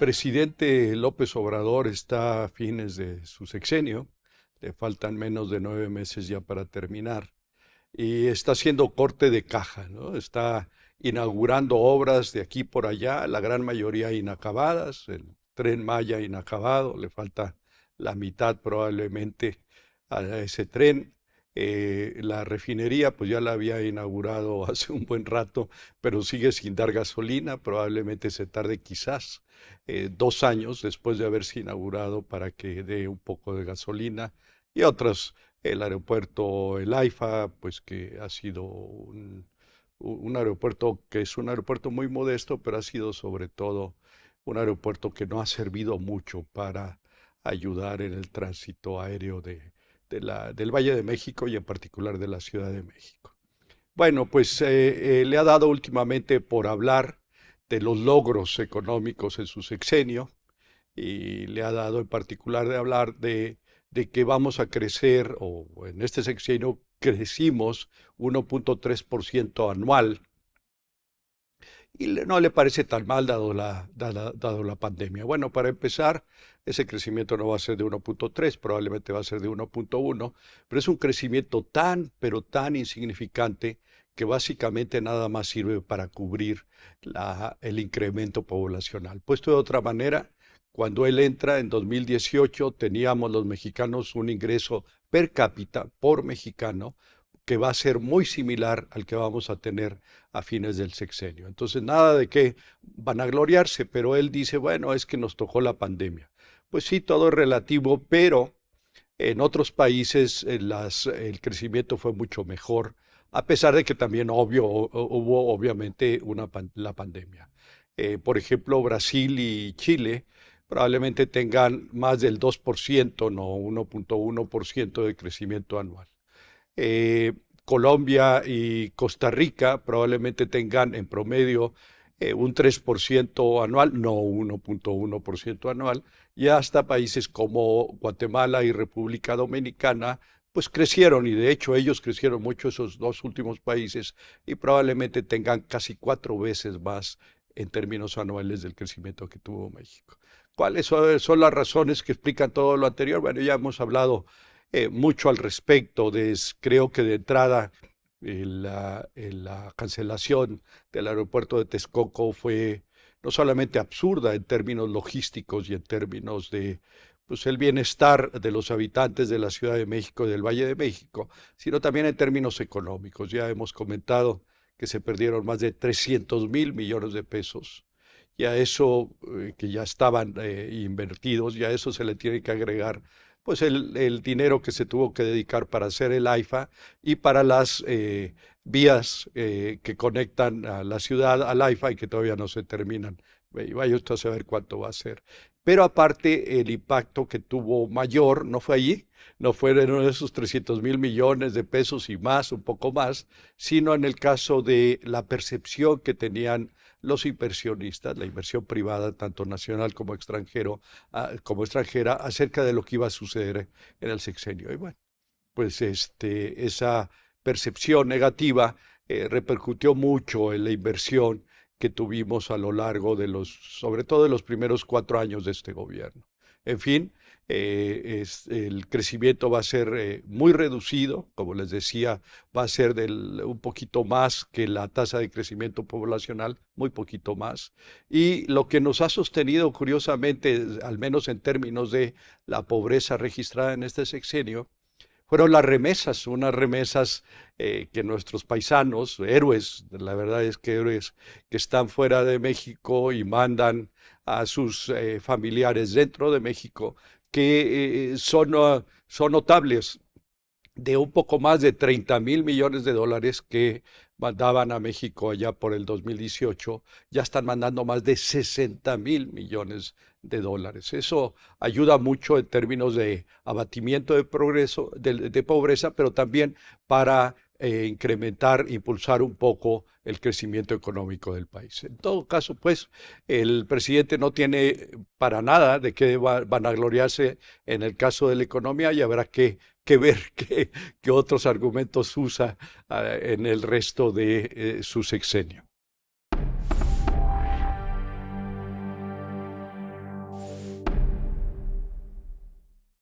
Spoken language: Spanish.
presidente López Obrador está a fines de su sexenio, le faltan menos de 9 meses ya para terminar, y está haciendo corte de caja, ¿no? Está inaugurando obras de aquí por allá, la gran mayoría inacabadas, el Tren Maya inacabado, le falta la mitad probablemente a ese tren. La refinería, pues ya la había inaugurado hace un buen rato, pero sigue sin dar gasolina, probablemente se tarde quizás 2 años después de haberse inaugurado para que dé un poco de gasolina y otros, el aeropuerto, el AIFA, pues que ha sido un aeropuerto que es un aeropuerto muy modesto, pero ha sido sobre todo un aeropuerto que no ha servido mucho para ayudar en el tránsito aéreo del Valle de México y en particular de la Ciudad de México. Bueno, pues le ha dado últimamente por hablar de los logros económicos en su sexenio y le ha dado en particular de hablar de que vamos a crecer, o en este sexenio crecimos 1.3% anual, y no le parece tan mal dado la pandemia. Bueno, para empezar, ese crecimiento no va a ser de 1.3, probablemente va a ser de 1.1, pero es un crecimiento tan, pero tan insignificante que básicamente nada más sirve para cubrir el incremento poblacional. Puesto de otra manera, cuando él entra en 2018 teníamos los mexicanos un ingreso per cápita por mexicano que va a ser muy similar al que vamos a tener a fines del sexenio. Entonces, nada de que vanagloriarse, pero él dice, bueno, es que nos tocó la pandemia. Pues sí, todo es relativo, pero en otros países el crecimiento fue mucho mejor, a pesar de que también hubo obviamente la pandemia. Por ejemplo, Brasil y Chile probablemente tengan más del 2%, no 1.1% de crecimiento anual. eh, Colombia y Costa Rica probablemente tengan en promedio un 3% anual, no 1.1% anual, y hasta países como Guatemala y República Dominicana, pues crecieron, y de hecho ellos crecieron mucho esos dos últimos países, y probablemente tengan casi 4 veces más en términos anuales del crecimiento que tuvo México. ¿Cuáles son las razones que explican todo lo anterior? Bueno, ya hemos hablado mucho al respecto. Creo que de entrada la cancelación del aeropuerto de Texcoco fue no solamente absurda en términos logísticos y en términos de pues, el bienestar de los habitantes de la Ciudad de México y del Valle de México, sino también en términos económicos. Ya hemos comentado que se perdieron más de 300.000 millones de pesos. Y a eso, que ya estaban invertidos, y a eso se le tiene que agregar pues el dinero que se tuvo que dedicar para hacer el AIFA y para las vías que conectan a la ciudad al AIFA y que todavía no se terminan. Y vaya usted a saber cuánto va a ser. Pero aparte, el impacto que tuvo mayor no fue allí, no fue en uno de esos 300.000 millones de pesos y más, un poco más, sino en el caso de la percepción que tenían los inversionistas, la inversión privada, tanto nacional como extranjera, acerca de lo que iba a suceder en el sexenio. Y bueno, pues esa percepción negativa repercutió mucho en la inversión que tuvimos a lo largo sobre todo de los primeros 4 años de este gobierno. En fin, el crecimiento va a ser muy reducido, como les decía, va a ser un poquito más que la tasa de crecimiento poblacional, muy poquito más. Y lo que nos ha sostenido, curiosamente, al menos en términos de la pobreza registrada en este sexenio, fueron las remesas, unas remesas que nuestros paisanos, héroes, la verdad es que héroes que están fuera de México y mandan a sus familiares dentro de México, que son notables, de un poco más de 30.000 millones de dólares que mandaban a México allá por el 2018, ya están mandando más de 60.000 millones de dólares. Eso ayuda mucho en términos de abatimiento de pobreza, pero también para incrementar, impulsar un poco el crecimiento económico del país. En todo caso, pues, el presidente no tiene para nada de qué vanagloriarse en el caso de la economía y habrá que ver qué otros argumentos usa en el resto de su sexenio.